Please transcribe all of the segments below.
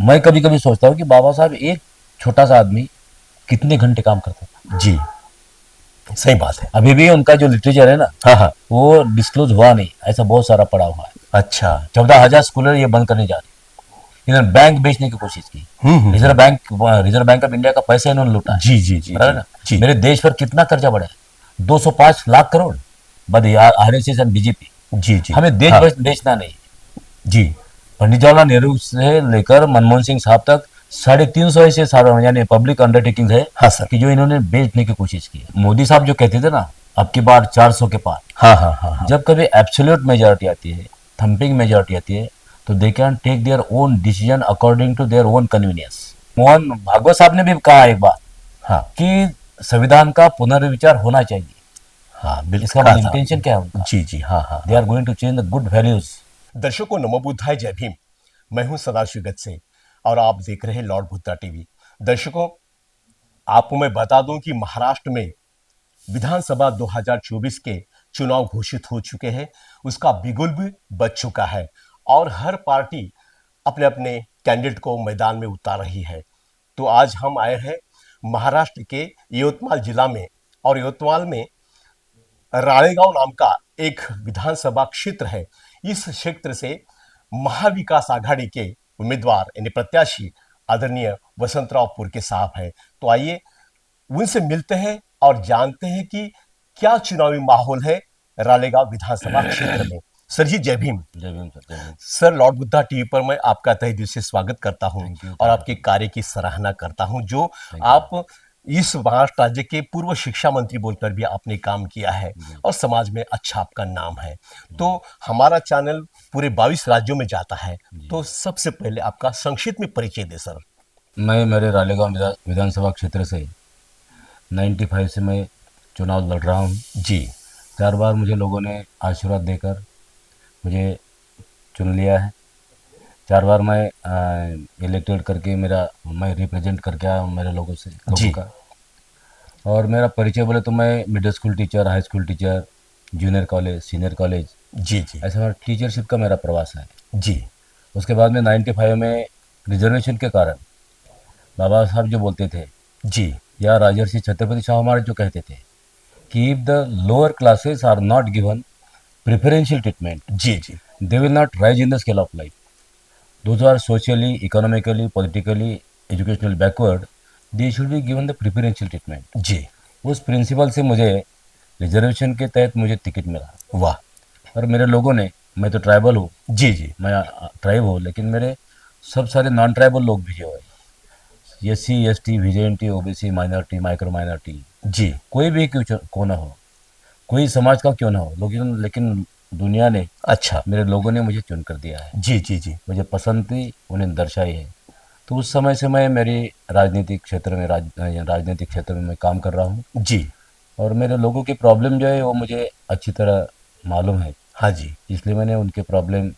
मैं कभी कभी सोचता हूँ कि बाबा साहब एक छोटा सा आदमी कितने घंटे काम करता था। जी, सही बात है। अभी भी उनका जो लिटरेचर है ना, हाँ, हाँ। वो डिस्क्लोज हुआ नहीं, ऐसा बहुत सारा पड़ा हुआ है। अच्छा। 14,000 स्कूल ये बंद करने जा रहे हैं। इन्होंने बैंक बेचने की कोशिश की। रिजर्व बैंक ऑफ इंडिया का पैसा इन्होंने लूटा है। जी, जी, जी, बराबर जी, ना। जी, मेरे देश पर कितना कर्जा बढ़ा है, 205 lakh crore. But RSS and BJP, जी, जी। हमें देश हाँ, बेचना नहीं। जी, पंडित जवाहरलाल नेहरू से लेकर मनमोहन सिंह साहब तक 350 ऐसे सारे यानी पब्लिक अंडरटेकिंग है हाँ सर। कि जो इन्होंने बेचने की कोशिश की है। मोदी साहब जो कहते थे ना, अब की बार 400 के पार। हाँ, हाँ, हाँ, हाँ। जब कभी एब्सोल्यूट मेजोरिटी आती है, थंपिंग मेजोरिटी आती है, तो they can take their own decision according to their own convenience. Mohan Bhagwat साहब ने भी कहा एक बार हाँ, कि संविधान का पुनर्विचार होना चाहिए। हाँ, बिल्कुल इसका कहा मतलब था इंटेंशन आपने। क्या है उनका? जी, जी, हाँ, हाँ, दे हाँ। Are going to change the good values. दर्शकों, नमो बुद्धाय, जय भीम। मैं हूं सदाशिव गत से और आप देख रहे हैं लॉर्ड बुद्धा टीवी। दर्शकों, आपको मैं बता दूं कि महाराष्ट्र में विधानसभा 2024 के चुनाव घोषित हो चुके हैं। उसका बिगुल भी बज चुका है और हर पार्टी अपने अपने कैंडिडेट को मैदान में उतार रही है। तो आज हम आए हैं महाराष्ट्र के यवतमाल जिला में, और यवतमाल में राळेगांव नाम का एक विधानसभा क्षेत्र है। इस क्षेत्र से महाविकास आघाड़ी के उम्मीदवार यानी प्रत्याशी आदरणीय वसंतराव पुरके साहब हैं। तो आइए उनसे मिलते हैं और जानते हैं कि क्या चुनावी माहौल है रालेगांव विधानसभा क्षेत्र में। सर जी, जय भीम। जय भीम सर, जय Bhim. Sir, Lord Buddha TV पर मैं आपका तहे दिल से स्वागत करता हूं थैंक यू, और थैंक आपके कार्य की सराहना करता हूं, जो थैंक यू। आप इस महाराष्ट्र राज्य के पूर्व शिक्षा मंत्री बोलकर भी आपने काम किया है और समाज में अच्छा आपका नाम है। तो हमारा चैनल पूरे 22 राज्यों में जाता है। जी, तो सबसे पहले आपका संक्षिप्त में परिचय दे सर। मैं मेरे रालेगांव विधानसभा क्षेत्र से 95 से मैं चुनाव लड़ रहा हूँ। जी, 4 बार मुझे लोगों ने आशीर्वाद देकर मुझे चुन लिया है। 4 बार मैं इलेक्टेड करके मैं रिप्रेजेंट करके आया हूँ मेरे लोगों जी, का। और मेरा परिचय बोले तो मैं middle school teacher, high school teacher, junior college, senior college, जी, जी, ऐसा मेरा टीचरशिप का मेरा प्रवास है। जी, उसके बाद में 95 में रिजर्वेशन के कारण बाबा साहब जो बोलते थे, जी, या राजर्षि छत्रपति शाहू महाराज जो कहते थे कि if the lower classes are not given preferential treatment, जी, जी, they will not rise in the scale of life. Those who are socially, economically, politically, educationally backward, they should be given the preferential treatment. जी, उस principal से मुझे reservation के तहत मुझे ticket मिला। वाह, और मेरे लोगों ने, मैं तो ट्राइबल हूँ, जी, जी, मैं ट्राइब हूँ, लेकिन मेरे सब सारे नॉन ट्राइबल लोग भी जो है, S C, S T, VJNT, OBC, minority, micro minority, जी, कोई भी क्यों ना हो, कोई समाज का क्यों ना हो, लेकिन लेकिन दुनिया ने, अच्छा, मेरे लोगों ने मुझे चुन कर दिया है। जी, जी, जी, मुझे पसंद थी, उन्हें दर्शाई है। तो उस समय से मैं मेरी राजनीतिक क्षेत्र में राजनीतिक क्षेत्र में मैं काम कर रहा हूँ। जी, और मेरे लोगों की प्रॉब्लम जो है वो मुझे अच्छी तरह मालूम है, हाँ जी, इसलिए मैंने उनके प्रॉब्लम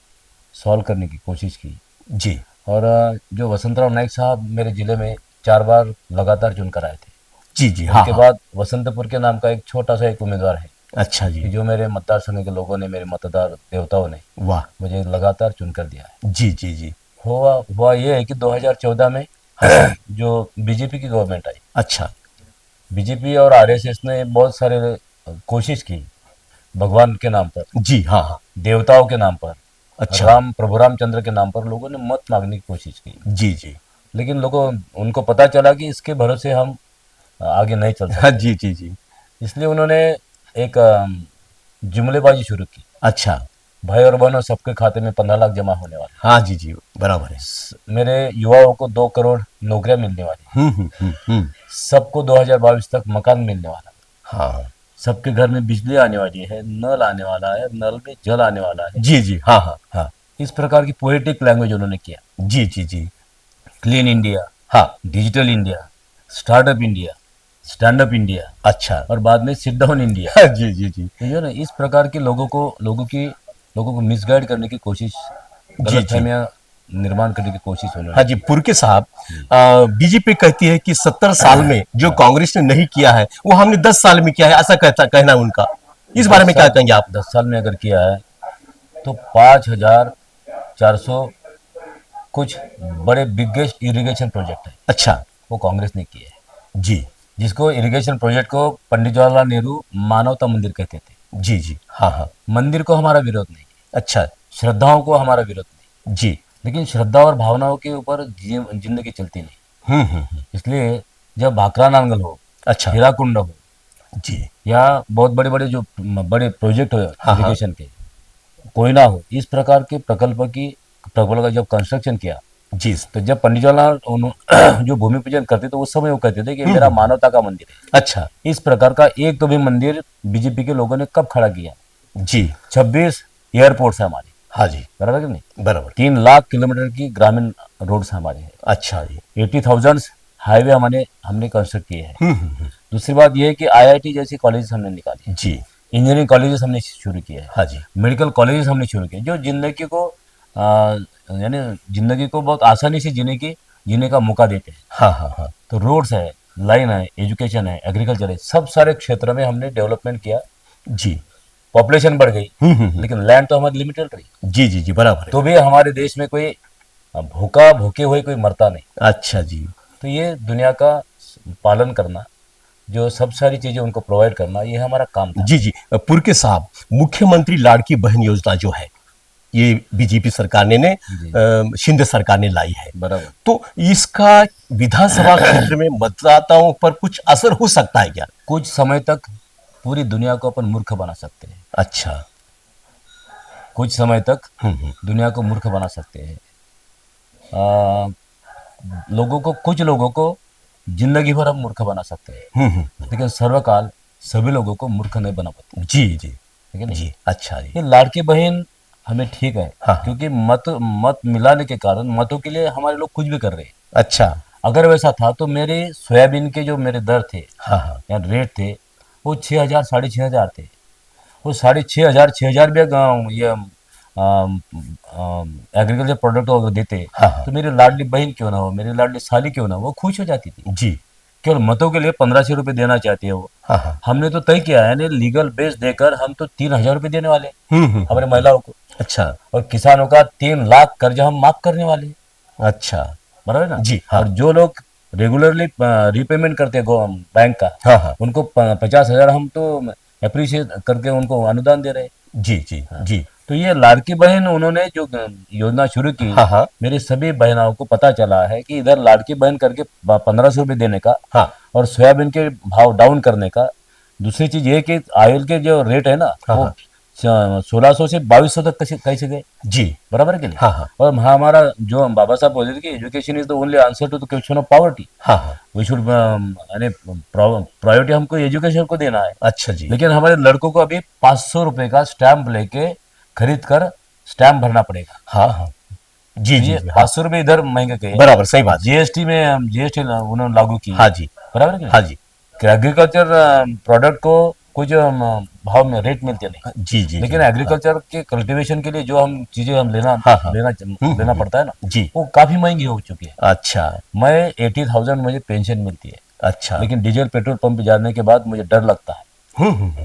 सॉल्व करने की कोशिश की। जी, और जो वसंतराव नाइक साहब मेरे ज़िले में 4 बार लगातार चुनकर आए थे। जी, जी, हाँ, उनके हाँ, बाद वसंतपुर के नाम का एक छोटा सा एक उम्मीदवार है अच्छा जी, कि जो मेरे मतदार संघ के लोगों ने, मेरे मतदार देवताओं ने वाह, मुझे लगातार चुनकर दिया है। जी, जी, जी, हुआ ये है कि 2014 में हाँ सर, जो बीजेपी की गवर्नमेंट आई, अच्छा, बीजेपी और आरएसएस ने बहुत सारे कोशिश की, भगवान के नाम पर, जी, हाँ, हाँ, देवताओं के नाम पर, अच्छा, प्रभु रामचंद्र के नाम पर लोगों ने मत मांगने की कोशिश की। जी, जी, लेकिन लोगों उनको पता चला कि इसके भरोसे हम आगे नहीं चल हाँ, सकते। जी, जी, जी, इसलिए उन्होंने एक जुमलेबाजी शुरू की। अच्छा, भाई और बहनों, सबके खाते में 15 लाख जमा होने वाले, हाँ जी, जी, बराबर है, मेरे युवाओं को 2 करोड़ नौकरियां मिलने वाली, सबको 2022 तक मकान मिलने वाला, हाँ, सबके घर में बिजली आने वाली है, नल आने वाला है, नल में जल आने वाला है। जी, जी, हाँ, हाँ, हाँ, इस प्रकार की पोएटिक लैंग्वेज उन्होंने किया। जी, जी, जी, क्लीन इंडिया, हाँ, digital India, startup India, stand up India, अच्छा, और बाद में सिट डाउन इंडिया। हाँ, जी, जी, जी, तो जो ना इस प्रकार के लोगों को मिसगाइड करने की कोशिश, जी, गलत जी, फहमियाँ निर्माण करने की कोशिश हाँ उन्होंने जी, की। पुरके साहब, बीजेपी कहती है कि 70 साल में जो हाँ, कांग्रेस ने नहीं किया है वो हमने 10 साल में किया है, ऐसा कहना है उनका। इस बारे दस में क्या साल कहेंगे आप? 10 साल में अगर किया है तो 5,400 कुछ बड़े बिगेस्ट इरिगेशन प्रोजेक्ट है, अच्छा। वो कांग्रेस ने किए हैं। जी जिसको इरिगेशन प्रोजेक्ट को पंडित जवाहरलाल नेहरू मानवता मंदिर कहते थे। जी जी। हाँ हाँ। मंदिर को हमारा विरोध नहीं, अच्छा। श्रद्धाओं को हमारा विरोध नहीं, जी। लेकिन श्रद्धा और भावनाओं के ऊपर जिंदगी चलती नहीं। इसलिए जब भाखरा नांगल हो, अच्छा। हीराकुंड हो, जी। या बहुत बड़े बड़े जो बड़े प्रोजेक्ट हो हाँ हाँ। इरिगेशन के, कोयला हो, इस प्रकार के प्रकल्प का जब कंस्ट्रक्शन किया, जी। तो जब पंडित जवाहरलाल जो भूमि पूजन करते थे उस समय वो कहते थे कि मेरा मानवता का मंदिर है। अच्छा। इस प्रकार का एक तो भी मंदिर बीजेपी के लोगों ने कब खड़ा किया? जी। 26 एयरपोर्ट्स है हमारे, हाँ जी। बराबर कि नहीं? बराबर। 3 लाख किलोमीटर की ग्रामीण रोड्स हमारे हैं। अच्छा जी। 80,000 हाईवे हमने कंस्ट्रक्ट किए हैं। दूसरी बात यह है कि आईआईटी जैसी कॉलेज हमने निकाली, जी। इंजीनियरिंग कॉलेजेस हमने शुरू किए हैं, हाँ जी। मेडिकल कॉलेजेस हमने शुरू किए, जो जिंदगी को यानी जिंदगी को बहुत आसानी से जीने का मौका देते हैं। हाँ हाँ हाँ। तो रोड्स है, लाइन है, एजुकेशन है, एग्रीकल्चर है, सब सारे क्षेत्र में हमने डेवलपमेंट किया। जी। पॉपुलेशन बढ़ गई, लेकिन लैंड तो हमारी लिमिटेड रही, जी जी जी। बराबर है। तो भी हमारे देश में कोई भूखे हुए कोई मरता नहीं। अच्छा जी। तो ये दुनिया का पालन करना, जो सब सारी चीजें उनको प्रोवाइड करना, ये हमारा काम था। जी जी। पुरके साहब, मुख्यमंत्री लाड़की बहन योजना जो है ये बीजेपी सरकार ने शिंदे सरकार ने लाई है, बराबर। तो इसका विधानसभा क्षेत्र में मतदाताओं पर कुछ असर हो सकता है क्या? कुछ समय तक पूरी दुनिया को अपन मूर्ख बना सकते हैं। अच्छा। कुछ समय तक दुनिया को मूर्ख बना सकते हैं। कुछ लोगों को जिंदगी भर हम मूर्ख बना सकते हैं, लेकिन सर्वकाल सभी लोगों को मूर्ख नहीं बना पाते। जी जी। ठीक है नहीं? जी। अच्छा जी। ये लाड़की बहन हमें ठीक है, हाँ। क्योंकि मत मिलाने के कारण मतों के लिए हमारे लोग कुछ भी कर रहे हैं। अच्छा। अगर वैसा था तो मेरे सोयाबीन के जो मेरे दर थे हाँ हाँ। या रेट थे, वो 6,000 6,500 थे। वो 6,500 6,000 भी ये एग्रीकल्चर प्रोडक्ट अगर देते, हाँ हाँ। तो मेरी लाडली बहन क्यों ना हो, मेरी लाडली साली क्यों ना हो, वो खुश हो जाती थी। जी। केवल मतों के लिए 1,500 रुपये देना चाहती है वो। हाँ हाँ। हमने तो तय किया है, यानी लीगल बेस देकर हम तो 3,000 रुपये देने वाले हैं हमारे महिलाओं को, अच्छा। और किसानों का 3 लाख कर्ज हम माफ करने वाले हैं। अच्छा। बराबर है ना? जी। हाँ। और जो लोग रेगुलरली रिपेमेंट करते हैं बैंक का, हाँ हाँ। उनको 50,000 हम तो अप्रिशिएट करके उनको अनुदान दे रहे हैं। जी जी जी। तो ये लाड़की बहन उन्होंने जो योजना शुरू की, हाँ हाँ। मेरी सभी बहनों को पता चला है कि इधर लाड़की बहन करके 1,500 रुपये देने का, हाँ। और सोयाबीन के भाव डाउन करने का। दूसरी चीज ये कि ऑयल के जो रेट है ना, हाँ, वो हाँ। 1,600 से 2,200 तक कैसे गए। जी। बराबर के लिए। हाँ हाँ। और हमारा जो हम बाबा साहब बोलते थे कि education is the only answer to the question of poverty. हाँ हाँ। वी शुड यानी प्रायोरिटी हमको एजुकेशन को देना है। अच्छा जी। लेकिन हमारे लड़कों को अभी 500 रुपए का स्टैंप लेके खरीद कर स्टैंप भरना पड़ेगा। हाँ हाँ। जी जी ये जी। हाँ। 500 रुपए इधर महंगे के, बराबर, सही बात। जीएसटी में जीएसटी उन्होंने लागू की। हाँ जी। बराबर है हाँ जी। कि एग्रीकल्चर प्रोडक्ट को कुछ भाव में रेट मिलते नहीं, जी जी। लेकिन एग्रीकल्चर के कल्टीवेशन के लिए जो हम चीजें हम हाँ, हाँ। लेना पड़ता है ना, जी। वो काफी महंगी हो चुकी है। अच्छा। मैं 80,000 मुझे पेंशन मिलती है, अच्छा। लेकिन डीजल पेट्रोल पंप पे जाने के बाद मुझे डर लगता है।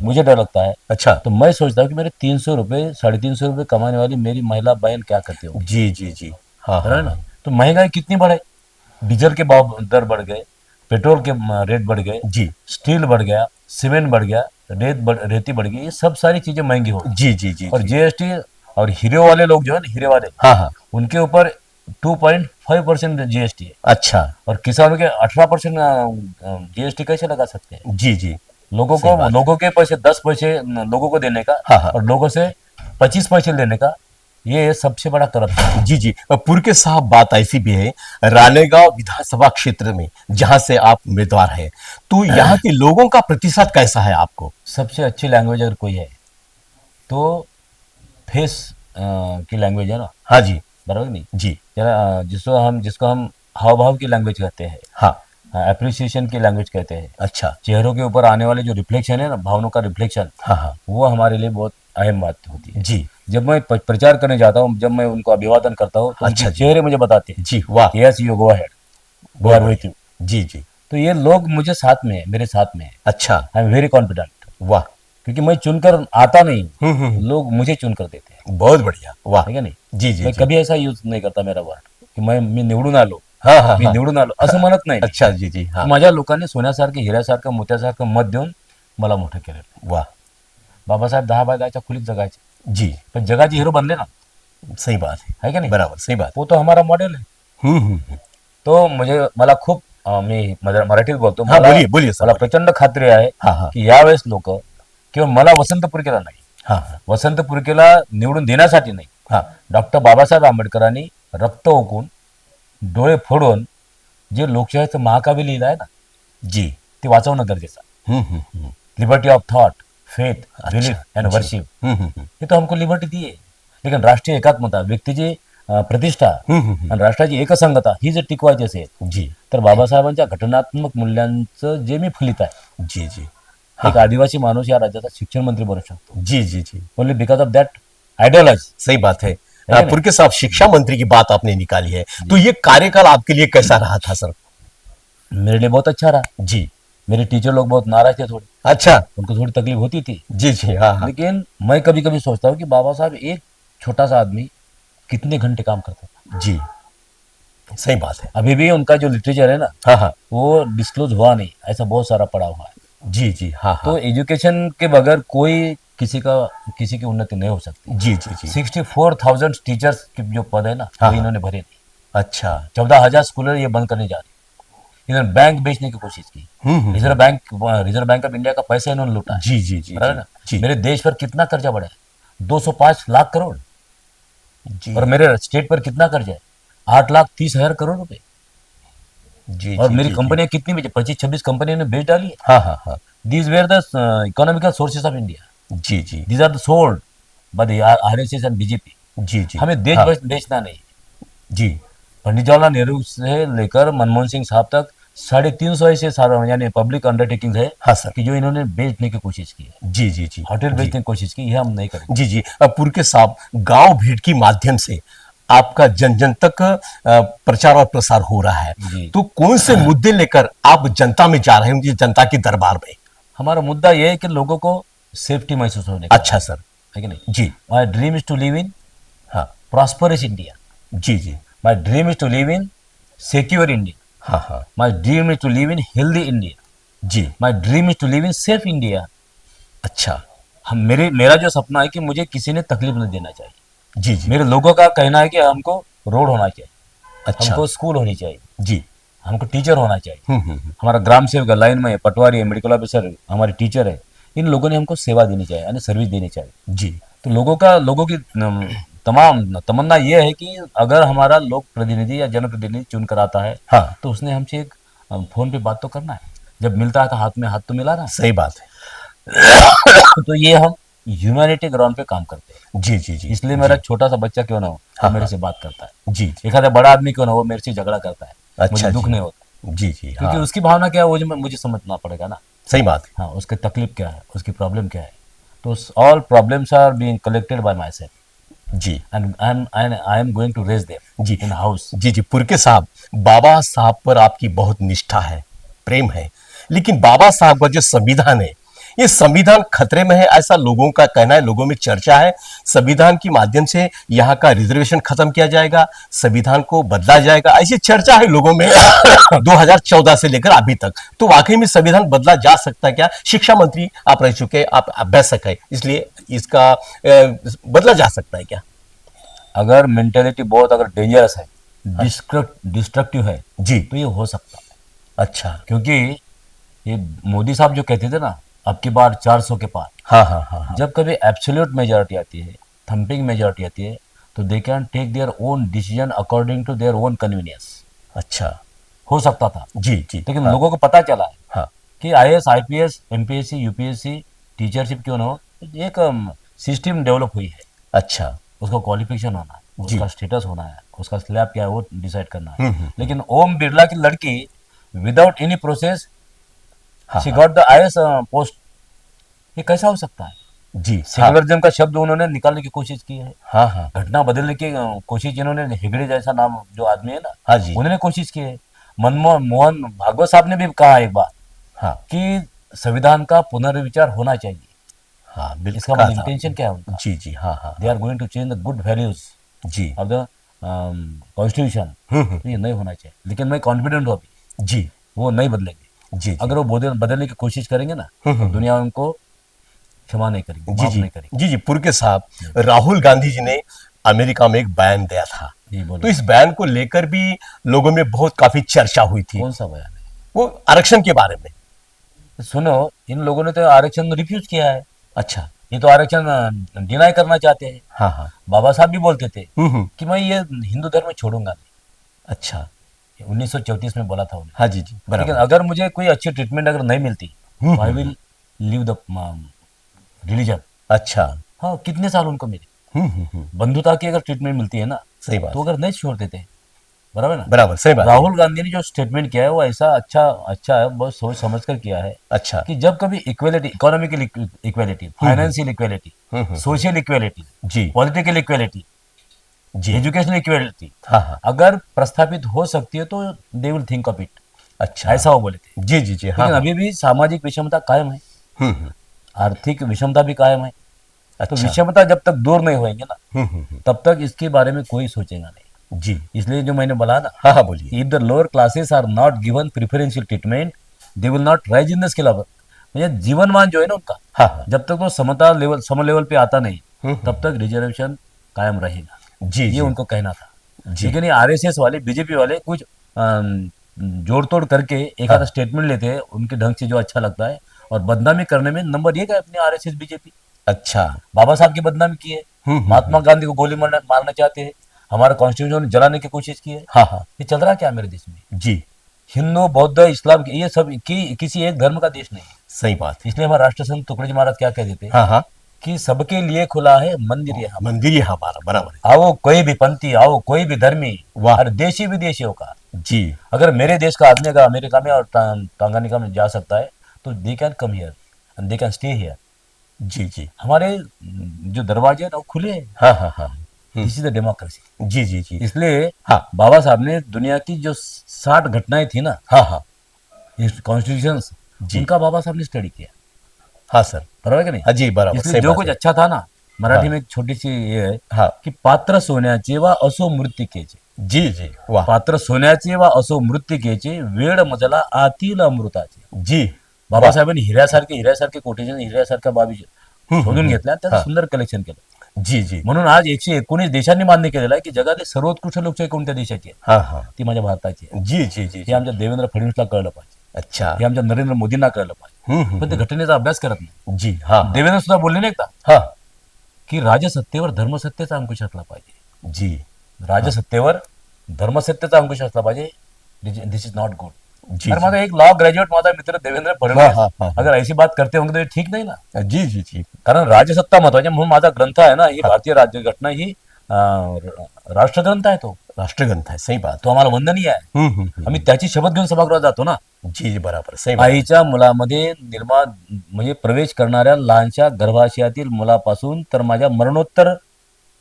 मुझे डर लगता है। अच्छा। तो मैं सोचता हूँ कि मेरे 300 रुपए 350 रुपए कमाने वाली मेरी महिला बहन क्या करती होगी। जी जी जी। हाँ है हाँ। ना? तो महंगाई कितनी बढ़े, डीजल के भाव दर बढ़ गए, पेट्रोल के रेट बढ़ गए, जी स्टील बढ़ गया, सीमेंट बढ़ गया, रेती बढ़ गई, ये सब सारी चीजें महंगी हो गई। जी जी जी और जी। जीएसटी, और हीरे वाले लोग जो है ना, हीरे वाले, हाँ हाँ। उनके ऊपर 2.5% जीएसटी है। अच्छा। और किसानों के 18% जीएसटी कैसे लगा सकते हैं? जी जी। सही बात है। लोगों के पैसे 10 पैसे लोगों को देने का, हाँ, हाँ। और लोगों से 25 पैसे लेने का, ये सबसे बड़ा करप्शन है। जी जी। पुरके साहब, बात ऐसी भी है, रालेगांव विधानसभा क्षेत्र में जहां से आप उम्मीदवार हैं, तो यहाँ के लोगों का प्रतिशत कैसा है आपको? सबसे अच्छी लैंग्वेज अगर कोई है तो फेस की लैंग्वेज है ना। हाँ जी। बराबर नहीं? जी। जिसको हम हाव भाव की लैंग्वेज कहते हैं, हाँ। एप्रिसिएशन की लैंग्वेज कहते हैं। अच्छा। चेहरों के ऊपर आने वाले जो रिफ्लेक्शन है ना, भावनाओं का रिफ्लेक्शन, हाँ हाँ। वो हमारे लिए बहुत अहम बात होती है। जी। जब मैं प्रचार करने जाता हूँ, जब मैं उनको अभिवादन करता हूँ, तो अच्छा उनके जी। चेहरे मुझे बताते हैं जी। वाह। Yes you go ahead, we are with you. जी जी। तो ये लोग मुझे साथ में है, मेरे साथ में है। अच्छा। आई एम वेरी कॉन्फिडेंट, वाह। क्योंकि मैं चुनकर आता नहीं, लोग मुझे चुनकर देते हैं। बहुत बढ़िया। वाह। ठीक है नहीं? जी जी मैं जी। कभी ऐसा यूज नहीं करता मेरा वर्ड। की मी निवडून आलो, हा हा मी हा निवडून आलो असं म्हणत नाही मी. अच्छा जी जी हा माझ्या लोकांनी सोन्यासारखं, हिऱ्यासारखं, मोत्यासारखं मत देऊन मला मोठं केलेलं आहे. वाह बाबासाहेब 10 बाय 10च्या खोलीत जगायचे, जी पण जगाचे हिरो बनले ना, सही बात है का नहीं? बराबर सही बात वो तो हमारा मॉडेल है. हम्म. तो म्हणजे मला खूप मी मराठीत बोलतो, हाँ मला बोलिए बोलिए सर मला बोलिए प्रचंड खात्री आहे हाँ हाँ की यावेळेस लोक किंवा मला वसंत पुरकेला नाही, हाँ हाँ वसंत पुरकेला निवडून देण्यासाठी नाही, हाँ डॉक्टर बाबासाहेब आंबेडकरांनी रक्त ओकून डोळे फोडून जे लोकशाहीचं महाकाव्य लिहिलं आहे ना, जी ते वाचवणं गरजेचं आहे. Liberty of thought, faith, belief and worship, ये तो हमको लिबर्टी दी है. लेकिन राष्ट्रीय एकात्मता, व्यक्तीची प्रतिष्ठा आणि राष्ट्राची एकसंगता ही जर टिकवायची असेल जी तर बाबासाहेबांच्या घटनात्मक मूल्यांचं जे मी फलित आहे, जी जी एक आदिवासी माणूस या राज्याचा शिक्षण मंत्री बनू शकतो जी जी जी only because of that ideology. सही बात है है ना? पुरके साहब शिक्षा मंत्री की बात आपने निकाली है तो ये कार्यकाल आपके लिए कैसा रहा था सर मेरे लिए बहुत अच्छा रहा. जी मेरे टीचर लोग बहुत नाराज थे थोड़े, अच्छा उनको थोड़ी तकलीफ होती थी, जी जी हाँ हाँ लेकिन मैं कभी कभी सोचता हूँ कि बाबा साहब एक छोटा सा आदमी कितने घंटे काम करता था. जी सही बात है अभी भी उनका जो लिटरेचर है ना, हाँ हाँ वो डिस्क्लोज हुआ नहीं, ऐसा बहुत सारा पड़ा हुआ है. जी जी हाँ हाँ तो एजुकेशन के बगैर कोई किसी की उन्नति नहीं हो सकती. जी जी जी 64,000 टीचर्स के जो पद है ना, हाँ, वो इन्होंने भरे नहीं. अच्छा 14,000 स्कूल ये बंद करने जा रहे. इन्होंने बैंक बेचने की कोशिश की. रिजर्व बैंक ऑफ इंडिया का पैसा इन्होंने लूटा है. जी जी जी बराबर ना? जी मेरे देश पर कितना कर्जा बढ़ा है? 205 लाख करोड़. जी और मेरे स्टेट पर कितना कर्जा है? 8,30,000 करोड़ रुपए. जी और जी, मेरी जी, कंपनियां कितनी बेची? 25-26 कंपनियों ने बेच डाली है. हाँ हाँ हाँ these were the economical sources of India. जी जी these are the sold by the RSS and BJP. जी जी हमें देश हाँ, बेचना नहीं. जी पंडित जवाहरलाल नेहरू से लेकर मनमोहन सिंह साहब तक 350 ऐसे सारा यानी पब्लिक अंडरटेकिंग है हाँ सर कि जो इन्होंने बेचने की कोशिश की है, जी जी जी होटल जी बेचने की कोशिश की, ये हम नहीं करेंगे. जी जी पुरके साहब गांव भेंट की माध्यम से आपका जन जन तक प्रचार और प्रसार हो रहा है जी. तो कौन से मुद्दे लेकर आप जनता में जा रहे हैं उनकी जनता के दरबार में हमारा मुद्दा ये है कि लोगों को सेफ्टी महसूस होने का. अच्छा सर है कि नहीं? जी my dream is to live in हाँ प्रॉस्परस इंडिया. जी जी my dream is to live in secure India. हाँ हाँ my dream is to live in healthy India. जी my dream is to live in safe India. अच्छा मेरा जो सपना है कि मुझे किसी ने तकलीफ नहीं देना चाहिए. जी जी मेरे लोगों का कहना है कि हमको रोड होना चाहिए, अच्छा हमको स्कूल होनी चाहिए, जी हमको टीचर होना चाहिए. हम्म. हमारा ग्राम सेवक है, लाइन में है, पटवारी है, मेडिकल ऑफिसर है, हमारे टीचर है, इन लोगों ने हमको सेवा देनी चाहिए यानी सर्विस देनी चाहिए. जी तो लोगों की तमाम तमन्ना ये है कि अगर हमारा लोक प्रतिनिधि या जनप्रतिनिधि चुन कर आता है हाँ तो उसने हमसे एक फोन पे बात तो करना है. जब मिलता है तो हाथ में हाथ तो मिला ना. सही बात है तो ये हम ह्यूमैनिटी ग्राउंड पे काम करते हैं. जी जी जी इसलिए मेरा छोटा सा बच्चा क्यों ना हो, वो हाँ, मेरे हाँ. से बात करता है. जी जी एक आधा बड़ा आदमी क्यों ना हो, मेरे से झगड़ा करता है. अच्छा मुझे दुख जी नहीं होता जी जी क्योंकि हाँ उसकी भावना क्या है वो मुझे समझना पड़ेगा ना. सही बात है हाँ, उसकी तकलीफ क्या है, उसकी प्रॉब्लम क्या है. तो all problems are being collected by myself जी and I am going to raise them जी इन हाउस. जी जी पुरके साहब बाबा साहब पर आपकी बहुत निष्ठा है प्रेम है लेकिन बाबा साहब का जो संविधान है ये संविधान खतरे में है ऐसा लोगों का कहना है लोगों में चर्चा है संविधान के माध्यम से यहाँ का रिजर्वेशन खत्म किया जाएगा संविधान को बदला जाएगा ऐसी चर्चा है लोगों में 2014 से लेकर अभी तक तो वाकई में संविधान बदला जा सकता है क्या शिक्षा मंत्री आप रह चुके आप अभ्यासक है इसलिए इसका बदला जा सकता है क्या अगर मेंटेलिटी बहुत अगर डेंजरस है, डिस्ट्रक्टिव है, जी तो ये हो सकता है. अच्छा क्योंकि ये मोदी साहब जो कहते थे ना, अब की बार 400 के पार, हाँ हाँ हाँ हाँ जब कभी एब्सोल्यूट मेजॉरिटी आती है, थंपिंग मेजॉरिटी आती है, तो they can take their own decision according to their own convenience. अच्छा हो सकता था, जी जी लेकिन हाँ, लोगों को पता चला है हाँ कि IAS, IPS, MPSC, UPSC, teachership क्यों ना हो, एक सिस्टम डेवलप हुई है. अच्छा उसका क्वालिफिकेशन होना है, जी. उसका स्टेटस होना है, उसका स्लैब क्या है वो डिसाइड करना है. हम्म. लेकिन ओम बिरला की लड़की विदाउट एनी प्रोसेस हाँ शी हाँ, गॉट द आईएएस पोस्ट. ये कैसा हो सकता है? जी हाँ सेकुलरिज्म का शब्द उन्होंने निकालने की कोशिश की है, हाँ हाँ घटना बदलने की कोशिश इन्होंने, हेगड़े जैसा नाम जो आदमी है ना, हाँ जी उन्होंने कोशिश की है. मनमोहन मोहन भागवत साहब ने भी कहा एक बार हाँ कि संविधान का पुनर्विचार होना चाहिए. हाँ इसका बिल्कुल मतलब कहा था. इंटेंशन क्या है उनका? जी जी हाँ हाँ they are going to change the good values जी of the कॉन्स्टिट्यूशन, तो ये नहीं होना चाहिए। लेकिन मैं कॉन्फिडेंट हूँ अभी, जी वो नहीं बदलेंगे। जी अगर वो बदलने की कोशिश करेंगे ना, तो दुनिया उनको क्षमा नहीं करेगी, जी माफ जी नहीं करेगी। जी जी पुरके साहब, राहुल गांधी जी ने अमेरिका में एक बयान दिया था, जी तो बोलिए, इस बयान को लेकर भी लोगों में बहुत काफी चर्चा हुई थी, कौन सा बयान है? वो आरक्षण के बारे में। सुनो, इन लोगों ने तो आरक्षण रिफ्यूज किया है। अच्छा। ये तो आरक्षण डिनाई करना चाहते हैं। हाँ हाँ। बाबा साहब भी बोलते थे हम्म। कि मैं ये हिंदू धर्म छोड़ूंगा नहीं। अच्छा। 1934 में बोला था उन्हें। हाँ जी जी लेकिन बराबर। अगर मुझे कोई अच्छी ट्रीटमेंट अगर नहीं मिलती, तो I will leave the religion. अच्छा। हाँ, कितने साल उनको मिले। हम्म। बंधुता की अगर ट्रीटमेंट मिलती है ना, सही बात। तो अगर नहीं छोड़ते थे। बराबर ना? बराबर सही बात है। राहुल गांधी ने जो स्टेटमेंट किया है वो ऐसा अच्छा अच्छा है, बहुत सोच समझ कर किया है अच्छा। कि जब कभी equality, economical equality, financial equality, social equality, जी पॉलिटिकल इक्वेलिटी, जी। एजुकेशनल इक्वेलिटी हाँ हाँ। अगर प्रस्थापित हो सकती है, तो they will think of it. अच्छा। ऐसा वो बोले थे। जी जी जी हाँ लेकिन हाँ। अभी भी सामाजिक विषमता कायम है, आर्थिक विषमता भी कायम है। तो अच्छा। विषमता जब तक दूर नहीं होएंगे ना, हम्म। तब तक इसके बारे में कोई सोचेगा नहीं। जी। इसलिए जो मैंने बोला ना, हाँ हाँ बोलिए। If the lower classes are not given preferential treatment, they will not rise in the skill of, मतलब जीवनमान जो है ना उनका, हाँ हाँ। जब तक वो समता लेवल, सम लेवल पे आता नहीं, तब तक रिजर्वेशन कायम रहेगा। जी ये जी उनको कहना था। जी। लेकिन ये आरएसएस वाले, बीजेपी वाले कुछ जोड़ तोड़ करके एक आधा स्टेटमेंट लेते हैं उनके ढंग से जो अच्छा लगता है, और बदनामी करने में नंबर एक है अपने आरएसएस बीजेपी। अच्छा। बाबा साहब की बदनामी की है, महात्मा गांधी को गोली मारना मारना चाहते हैं, हमारा कॉन्स्टिट्यूशन जलाने की कोशिश की है। हाँ हाँ। ये चल रहा क्या मेरे देश में? जी। हिंदू, बौद्ध, इस्लाम, ये सब किसी एक धर्म का देश नहीं है। सही बात है। इसलिए हमारे राष्ट्र संत तुकडोजी महाराज क्या कह देते हाँ हाँ। कि सबके लिए खुला है मंदिर ये हमारा। मंदिर ही हमारा, बराबर है। आओ कोई भी पंथी, आओ कोई भी धर्मी, वाह। और देशी विदेशियों का। जी अगर मेरे देश का आदमी अगर अमेरिका में और टांगानिका में जा सकता है, तो they can come here and they can stay here. जी जी हमारे जो दरवाजे हैं ना वो खुले हैं। हाँ हाँ हाँ। This is the democracy. जी जी जी इसलिए हाँ बाबा साहब ने दुनिया की जो 60 घटनाएं थी ना, हाँ हाँ। कॉन्स्टिट्यूशन, जी। उनका बाबा साहब ने स्टडी किया। हाँ सर। बराबर है कि नहीं? हाँ जी बराबर इसलिए सही जो बात कुछ है। अच्छा था ना, मराठी हाँ। में एक छोटी सी ये है हाँ। कि पात्र सोन्याचे वा असो मृत्तिकेचे, जी जी वाह। पात्र सोन्याचे वा असो मृत्तिकेचे, वेळ मजला आतील अमृताचे. जी बाबासाहेबांनी हिऱ्यासारखे कोटेशन, हिऱ्यासारख्या बाबी शोधून घेतल्या आणि त्याचं हा. सुंदर कलेक्शन केलं. जी जी म्हणून आज 119 देशांनी मान्य केलेलं आहे की जगातली सर्वोत्कृष्ट लोकशाही कोणत्या देशाची आहे, हाँ हाँ. ती माझ्या भारताची आहे. जी जी जी हे जी. आमच्या देवेंद्र फडणवीसला कळलं पाहिजे, अच्छा. हे आमच्या नरेंद्र मोदींना कळलं पाहिजे. पण ते घटनेचा अभ्यास करत नाही. जी हाँ हाँ. देवेंद्र सुद्धा बोलले नाही का हाँ. की राजसत्तेवर धर्मसत्तेचा अंकुश असला पाहिजे. जी राजसत्तेवर धर्मसत्तेचा अंकुश असला पाहिजे. This is not good. जी अरे माझा एक लॉ ग्रेजुएट माझा मित्र देवेंद्र हाँ, फडणवीस हाँ, हाँ. अगर ऐसी बात करते होंगे तो ये ठीक नहीं ना. जी जी जी. कारण राजसत्ता महत्वाची आहे. म्हणून माझा ग्रंथ आहे ना, ही भारतीय राज्यघटना ही राष्ट्रग्रंथ आहे. तो राष्ट्रग्रंथ है, सही बात. तो आम्हाला वंदनीय आहे. आम्ही त्याची शपथ घेऊन सभागृहात जातो ना. जी जी बराबर सही बात. आईच्या मुलामध्ये निर्माण म्हणजे प्रवेश करणाऱ्या लहानशा गर्भाशयातील मुलापासून तर माझ्या मरणोत्तर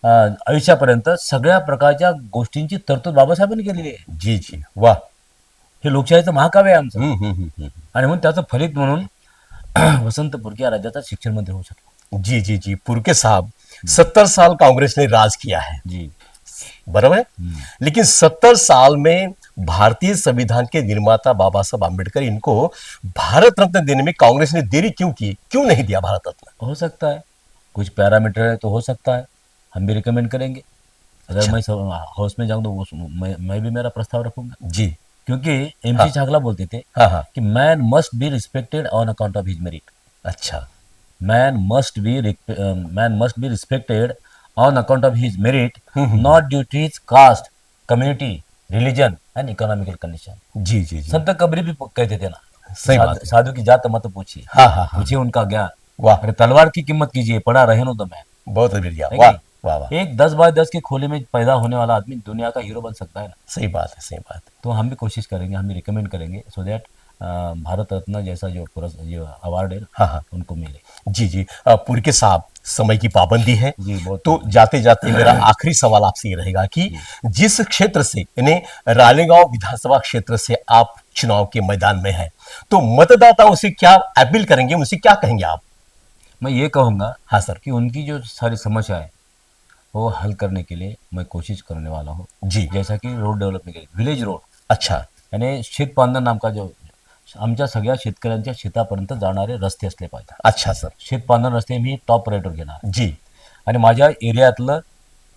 आयुष्यापर्यंत सगळ्या प्रकारच्या गोष्टींची तरतूद बाबासाहेबांनी केलेली आहे. जी जी वाह. हे लोकशाहीचं महाकाव्य आहे आमचं. हम्म. आणि म्हणून त्याचं फलित म्हणून वसंत पुरके या राज्याचा शिक्षण मंत्री होऊ शकला. जी जी जी पुरके साहब, 70 साल कांग्रेस ने राज किया है, जी बराबर है. लेकिन 70 साल में भारतीय संविधान के निर्माता बाबा साहब आम्बेडकर, इनको भारत रत्न देने में कांग्रेस ने देरी क्यों की, क्यों नहीं दिया भारत रत्न? हो सकता है, कुछ पैरामीटर है तो हो सकता है, हम भी रिकमेंड करेंगे. अगर मैं हाउस में जाऊं तो मैं भी मेरा प्रस्ताव रखूंगा. जी क्योंकि एमसी छागला बोलते थे हाँ हाँ. कि man must be respected on account of his merit. अच्छा. Man must be respected on account of his merit, not due to his caste, community, religion and economical condition. जी जी जी संत कबीर भी कहते थे ना, सही बात है. साधु की जात मत पूछिए, हाँ हाँ हाँ. पूछिए उनका ज्ञान. वाह, अरे तलवार की कीमत कीजिए, पड़ा रहे नो तो मैं. बहुत बढ़िया. है वाह कि वाह वाह. एक 10 बाय 10 के खोले में पैदा होने वाला आदमी दुनिया का हीरो बन सकता है ना. सही बात है, सही बात है. तो हम भी कोशिश करेंगे, हम भी रिकमेंड करेंगे सो दैट भारत रत्न जैसा जो अवार्ड है हाँ हाँ. उनको मिले. जी जी. पुरके साहब, समय की पाबंदी है, जी बहुत. तो जाते जाते मेरा आखिरी सवाल आपसे ये रहेगा कि जिस क्षेत्र से, यानी रालेगांव विधानसभा क्षेत्र से आप चुनाव के मैदान में हैं, तो मतदाताओं से क्या अपील करेंगे, उनसे क्या कहेंगे आप? मैं ये कहूँगा हाँ सर. कि उनकी जो सारी समस्या है वो हल करने के लिए मैं कोशिश करने वाला हूँ. जी. जैसा की रोड डेव्हलपमेंट केली, विलेज रोड, अच्छा. यानी शेतपांधर नामका जो आमच्या सगळ्या शेतकऱ्यांच्या शेतापर्यंत जाणारे रस्ते असले पाहिजे. अच्छा सर. शेतपांधर रस्ते मी टॉप प्रायोरिटीवर घेणार. जी. आणि माझ्या एरियातलं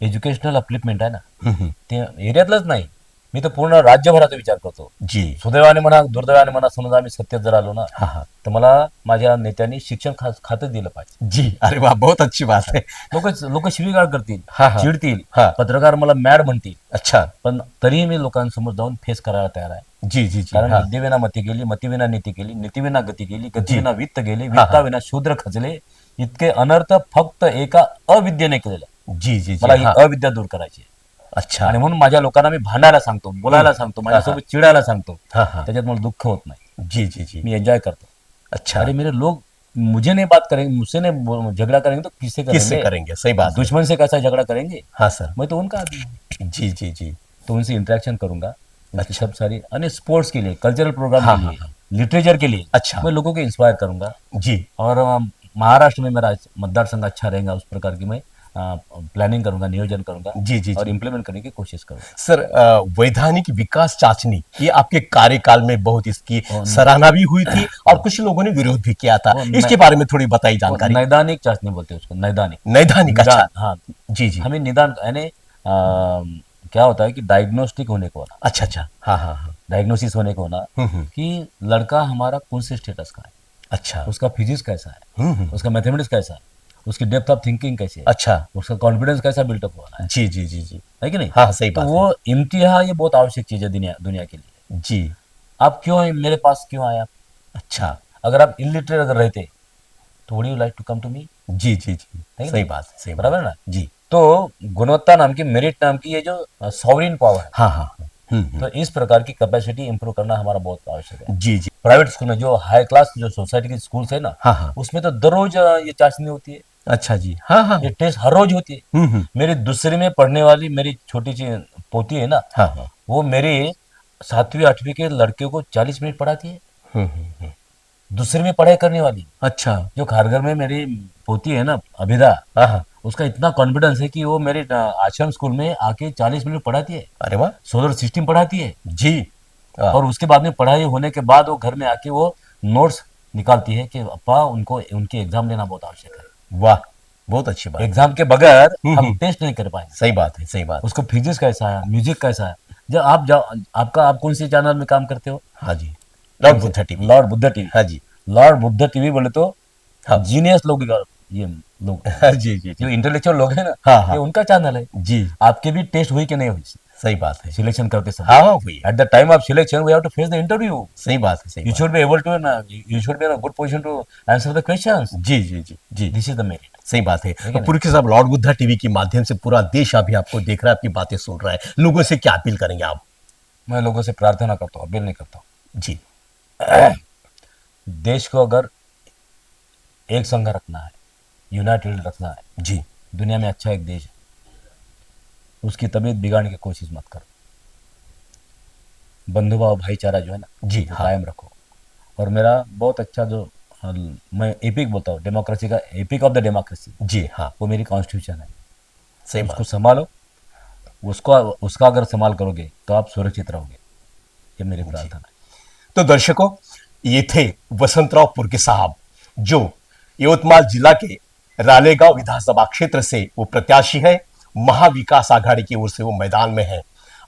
एज्युकेशनल अपलिफ्टमेंट आहे ना, हम्म. ते एरियातलंच नाही, मी तर पूर्ण राज्यभराचा विचार करतो. जी. सुदैवाने म्हणा दुर्दैवाने म्हणा, समजा आम्ही सत्तेत जर आलो ना, हाँ हाँ. तर मला माझ्या नेत्यांनी शिक्षण खातं दिलं पाहिजे. जी. अरे वाह, बहुत अच्छी बात है. लोक शिवीगाळ करतील, हा, हा. चिडतील, हा. पत्रकार मला मॅड म्हणतील, अच्छा. पण तरीही मी लोकांसमोर जाऊन फेस करायला तयार आहे. जी जी जी. कारण हाँ. विद्येविना मती गेली, मतीविना नीती गेली, नीतीविना गती गेली, गतीविना वित्त गेले, हा. वित्ताविना शूद्र खचले. इतके अनर्थ फक्त एका अविद्येने केलेले. जी जी जी. मला ही हाँ. अविद्या दूर करायची आहे. अच्छा. आणि म्हणून माझ्या लोकांना मी भांडायला सांगतो, बोलायला सांगतो, माझ्यासोबत चिडायला सांगतो. हाँ हाँ. त्याच्यात मला दुःख होत नाही, जी जी जी. मी एंजॉय करतो. अच्छा. अरे मेरे लोग मुझे नहीं बात करेंगे, मुझसे नहीं झगड़ा करेंगे तो किससे किससे करेंगे? करेंगे? सही बात है. दुश्मन से कैसा झगड़ा करेंगे? हाँ सर. मैं तो उनका आदमी हूँ, जी जी जी. तो उनसे इंटरेक्शन करूंगा. अच्छी सब सारी अन्य स्पोर्ट्स के लिए, कल्चरल प्रोग्राम हाँ, के लिए, लिटरेचर के लिए अच्छा. मैं लोगों को इंस्पायर करूंगा. जी. और महाराष्ट्र में मेरा मतदार संघ अच्छा रहेगा, उस प्रकार की मैं प्लानिंग करूंगा, नियोजन करूंगा जी जी और जी. इम्प्लीमेंट करने की कोशिश करूंगा. सर, वैधानिक विकास चाचनी ये आपके कार्यकाल में बहुत इसकी और- सराहना भी हुई थी और कुछ लोगों ने विरोध भी किया था. और इसके बारे में थोड़ी बताइए जानकारी. नैदानिक चाचनी बोलते हैं उसको, नैदानिक. नैदानिक. अच्छा. निदान, हाँ. जी जी. हमें निदान यानी क्या होता है कि डायग्नोस्टिक होने को होना, अच्छा अच्छा. हाँ हाँ हाँ. डायग्नोसिस होने को होना कि लड़का हमारा कौन से स्टेटस का है, अच्छा. उसका फिजिक्स कैसा है, उसका मैथमेटिक्स कैसा है, उसकी डेप्थ ऑफ थिंकिंग कैसी है, अच्छा. उसका कॉन्फिडेंस कैसा बिल्टअप हो रहा जी जी जी जी. है कि नहीं? हाँ सही तो बात है. वो इम्तिहा ये बहुत आवश्यक चीज है दुनिया के लिए. जी. आप क्यों आए मेरे पास, क्यों आए आप? अच्छा. अगर आप इलिटरेट अगर रहते तो would you like to come to me? जी जी जी. है सही ना? बात है, सही बात. बराबर ना? जी. तो गुणवत्ता नाम की, मेरिट नाम की ये जो सॉवरिन पावर है, हाँ हाँ हाँ. तो इस प्रकार की कैपेसिटी इंप्रूव करना हमारा बहुत आवश्यक है. जी जी. प्राइवेट स्कूल में जो हाई क्लास जो सोसाइटी के स्कूल्स है ना, हाँ हाँ. उसमें तो दररोज ये चाशनी होती है, अच्छा जी. हाँ हाँ. ये टेस्ट हर रोज होती है. मेरी दूसरी में पढ़ने वाली मेरी छोटी सी पोती है ना, हाँ हाँ. वो मेरे 7वीं 8वीं के लड़के को 40 मिनट पढ़ाती है. हम्म. दूसरी में पढ़ाई करने वाली अच्छा. जो खारघर में मेरी पोती है ना अभिदा, हाँ हाँ. उसका इतना कॉन्फिडेंस है कि वो मेरे आश्रम स्कूल में आके 40 मिनट पढ़ाती है, अरे वाह. सोलर सिस्टम पढ़ाती है. जी. और उसके बाद में पढ़ाई होने के बाद वो घर में आके वो नोट्स निकालती है कि अप्पा उनको उनके एग्जाम लेना बहुत आवश्यक है. वाह, बहुत अच्छी बात. एग्जाम के बगैर हम्म. हम टेस्ट नहीं कर पाएंगे. सही बात है, सही बात. उसको फिजिक्स कैसा है, म्यूजिक कैसा है. जब आप आप कौन सी चैनल में काम करते हो? हाँ जी. Lord Buddha TV. Lord Buddha TV. हाँ जी. लॉर्ड बुद्धा टीवी बोले तो हाँ. जीनियस लोग, ये लोग हाँ, जी जी जो जी. इंटेलेक्चुअल लोग है ना, हाँ, हाँ. ये उनका चैनल है. जी. आपके भी टेस्ट हुई कि नहीं हुई सही बात है. सिलेक्शन करते समय? हाँ हाँ हुई. At the time of selection we have to face the interview. सही बात है, सही You बात. should be able to, you should be in a good position to answer the questions. जी जी जी जी. This is the merit. सही बात है. है तो ना? पुरखी साहब, लॉर्ड बुद्धा टीवी के माध्यम से पूरा देश अभी आपको देख रहा है, आपकी बातें सुन रहा है. लोगों से क्या अपील करेंगे आप? मैं लोगों से प्रार्थना करता हूँ, अपील नहीं करता हूँ. जी. देश को अगर एक संघ रखना है, यूनाइटेड रखना है, जी. दुनिया में अच्छा एक देश है, उसकी तबीयत बिगाड़ने की कोशिश मत करो. बंधुभाव भाईचारा जो है ना, जी. वो हाँ. कायम रखो. और मेरा बहुत अच्छा जो मैं एपिक बोलता हूँ, डेमोक्रेसी का एपिक ऑफ द डेमोक्रेसी, जी. हाँ. वो मेरी कॉन्स्टिट्यूशन है. सही बात. उसको संभालो, उसका अगर संभाल करोगे तो आप सुरक्षित रहोगे. ये मेरी प्रार्थना है. तो दर्शकों, ये थे वसंतराव पुरके साहब, जो यवतमाल जिला के रालेगांव विधानसभा क्षेत्र से वो प्रत्याशी है. महाविकास आघाड़ी की ओर से वो मैदान में है.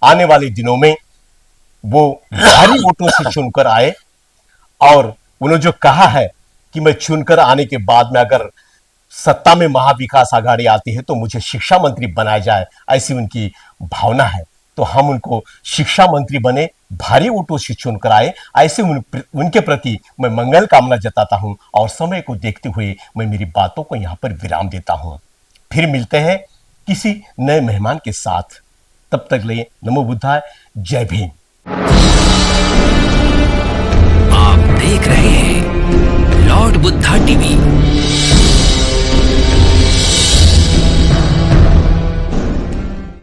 आने वाले दिनों में वो भारी वोटों से चुनकर आए और उन्होंने जो कहा है कि मैं चुनकर आने के बाद में अगर सत्ता में महाविकास आघाड़ी आती है तो मुझे शिक्षा मंत्री बनाया जाए, ऐसी उनकी भावना है. तो हम उनको शिक्षा मंत्री बने, भारी वोटों से चुनकर आए, ऐसे उनके प्रति मैं मंगल कामना जताता हूं. और समय को देखते हुए मैं मेरी बातों को यहां पर विराम देता हूं. फिर मिलते हैं किसी नए मेहमान के साथ. तब तक लिए नमो बुद्धाय, जय भीम. आप देख रहे हैं लॉर्ड बुद्धा टीवी.